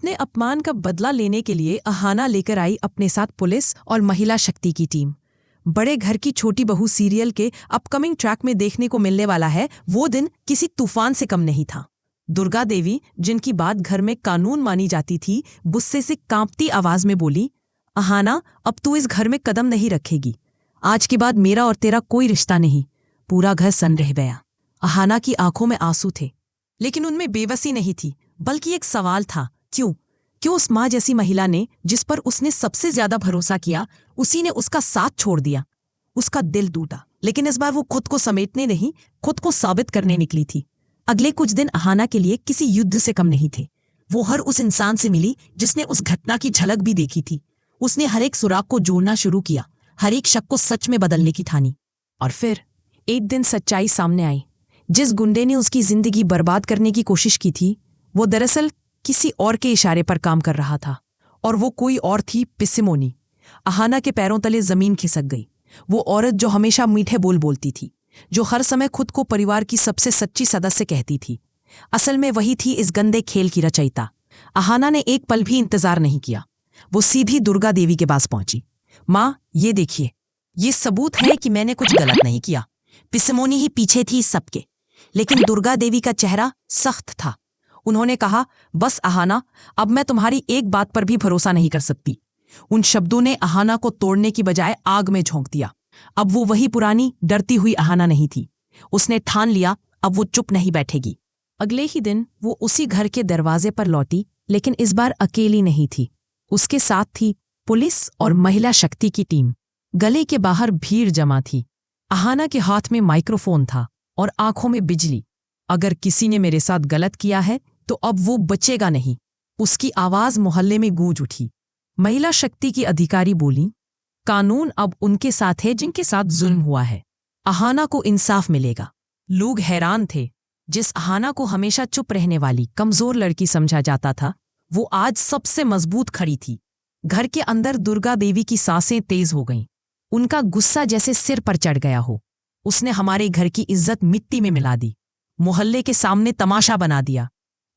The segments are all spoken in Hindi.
अपने अपमान का बदला लेने के लिए अहाना लेकर आई अपने साथ पुलिस और महिला शक्ति की टीम। बड़े घर की छोटी बहू सीरियल के अपकमिंग ट्रैक में देखने को मिलने वाला है। वो दिन किसी तूफान से कम नहीं था। दुर्गा देवी, जिनकी बात घर में कानून मानी जाती थी, गुस्से से कांपती आवाज में बोली, अहाना, अब तू इस घर में कदम नहीं रखेगी। आज के बाद मेरा और तेरा कोई रिश्ता नहीं। पूरा घर सन रह गया। अहाना की आंखों में आंसू थे, लेकिन उनमें बेबसी नहीं थी, बल्कि एक सवाल था, क्यों उस माँ जैसी महिला ने, जिस पर उसने सबसे ज्यादा भरोसा किया, उसी ने उसका साथ छोड़ दिया। उसका दिल टूटा, लेकिन इस बार वो खुद को समेटने नहीं, खुद को साबित करने निकली थी। अगले कुछ दिन अहाना के लिए किसी युद्ध से कम नहीं थे। वो हर उस इंसान से मिली जिसने उस घटना की झलक भी देखी थी। उसने हर एक सुराग को जोड़ना शुरू किया, हर एक शक को सच में बदलने की ठानी। और फिर एक दिन सच्चाई सामने आई। जिस गुंडे ने उसकी जिंदगी बर्बाद करने की कोशिश की थी, वो दरअसल किसी और के इशारे पर काम कर रहा था, और वो कोई और थी, पिसिमोनी। अहाना के पैरों तले जमीन खिसक गई। वो औरत जो हमेशा मीठे बोल बोलती थी, जो हर समय खुद को परिवार की सबसे सच्ची सदस्य कहती थी, असल में वही थी इस गंदे खेल की रचयिता। अहाना ने एक पल भी इंतजार नहीं किया। वो सीधी दुर्गा देवी के पास पहुंची। माँ, ये देखिए, ये सबूत है कि मैंने कुछ गलत नहीं किया। पिसिमोनी ही पीछे थी सबके। लेकिन दुर्गा देवी का चेहरा सख्त था। उन्होंने कहा, बस अहाना, अब मैं तुम्हारी एक बात पर भी भरोसा नहीं कर सकती। उन शब्दों ने अहाना को तोड़ने की बजाय आग में झोंक दिया। अब वो वही पुरानी डरती हुई अहाना नहीं थी। उसने ठान लिया, अब वो चुप नहीं बैठेगी। अगले ही दिन वो उसी घर के दरवाजे पर लौटी, लेकिन इस बार अकेली नहीं थी। उसके साथ थी पुलिस और महिला शक्ति की टीम। गले के बाहर भीड़ जमा थी। अहाना के हाथ में माइक्रोफोन था और आंखों में बिजली। अगर किसी ने मेरे साथ गलत किया है तो अब वो बचेगा नहीं। उसकी आवाज मोहल्ले में गूंज उठी। महिला शक्ति की अधिकारी बोली, कानून अब उनके साथ है जिनके साथ जुल्म हुआ है। अहाना को इंसाफ मिलेगा। लोग हैरान थे। जिस अहाना को हमेशा चुप रहने वाली कमजोर लड़की समझा जाता था, वो आज सबसे मजबूत खड़ी थी। घर के अंदर दुर्गा देवी की सांसें तेज हो गईं। उनका गुस्सा जैसे सिर पर चढ़ गया हो। उसने हमारे घर की इज्जत मिट्टी में मिला दी, मोहल्ले के सामने तमाशा बना दिया।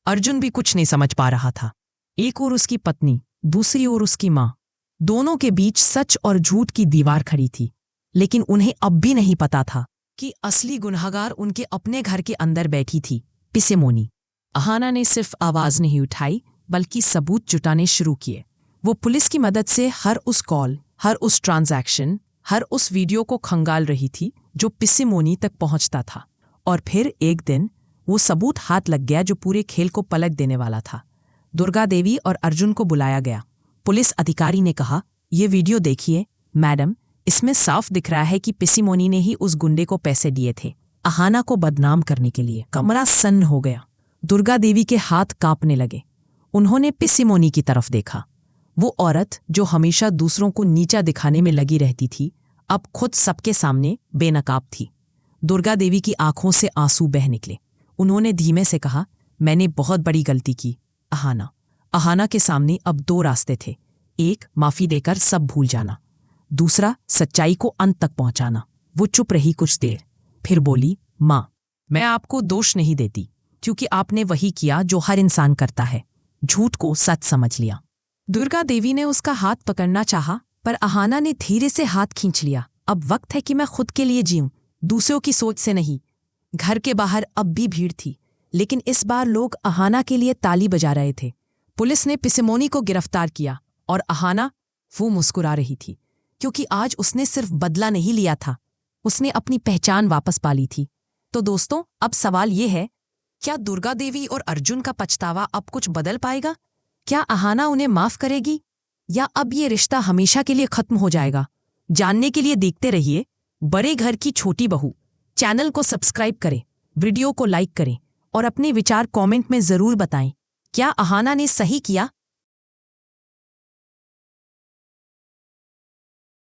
अर्जुन भी कुछ नहीं समझ पा रहा था। एक ओर उसकी पत्नी, दूसरी ओर उसकी माँ। दोनों के बीच सच और झूठ की दीवार खड़ी थी। लेकिन उन्हें अब भी नहीं पता था कि असली गुनहगार उनके अपने घर के अंदर बैठी थी, पिसिमोनी। अहाना ने सिर्फ आवाज नहीं उठाई, बल्कि सबूत जुटाने शुरू किए। वो पुलिस की मदद से हर उस कॉल, हर उस ट्रांजैक्शन, हर उस वीडियो को खंगाल रही थी जो पिसिमोनी तक पहुंचता था। और फिर एक दिन वो सबूत हाथ लग गया जो पूरे खेल को पलट देने वाला था। दुर्गा देवी और अर्जुन को बुलाया गया। पुलिस अधिकारी ने कहा, ये वीडियो देखिए मैडम, इसमें साफ दिख रहा है कि पिसिमोनी ने ही उस गुंडे को पैसे दिए थे, अहाना को बदनाम करने के लिए। कमरा सन्न हो गया। दुर्गा देवी के हाथ कांपने लगे। उन्होंने पिसिमोनी की तरफ देखा। वो औरत जो हमेशा दूसरों को नीचा दिखाने में लगी रहती थी, अब खुद सबके सामने बेनकाब थी। दुर्गा देवी की आंखों से आंसू बह निकले। उन्होंने धीमे से कहा, मैंने बहुत बड़ी गलती की अहाना। अहाना के सामने अब दो रास्ते थे। एक, माफी देकर सब भूल जाना। दूसरा, सच्चाई को अंत तक पहुंचाना। वो चुप रही कुछ देर, फिर बोली, माँ, मैं आपको दोष नहीं देती, क्योंकि आपने वही किया जो हर इंसान करता है, झूठ को सच समझ लिया। दुर्गा देवी ने उसका हाथ पकड़ना चाहा, पर अहाना ने धीरे से हाथ खींच लिया। अब वक्त है कि मैं खुद के लिए जीऊं, दूसरों की सोच से नहीं। घर के बाहर अब भी भीड़ थी, लेकिन इस बार लोग अहाना के लिए ताली बजा रहे थे। पुलिस ने पिसिमोनी को गिरफ्तार किया, और अहाना, वो मुस्कुरा रही थी, क्योंकि आज उसने सिर्फ बदला नहीं लिया था, उसने अपनी पहचान वापस पा ली थी। तो दोस्तों, अब सवाल ये है, क्या दुर्गा देवी और अर्जुन का पछतावा अब कुछ बदल पाएगा? क्या अहाना उन्हें माफ करेगी, या अब ये रिश्ता हमेशा के लिए खत्म हो जाएगा? जानने के लिए देखते रहिए बड़े घर की छोटी बहू। चैनल को सब्सक्राइब करें, वीडियो को लाइक करें और अपने विचार कमेंट में जरूर बताएं। क्या अहाना ने सही किया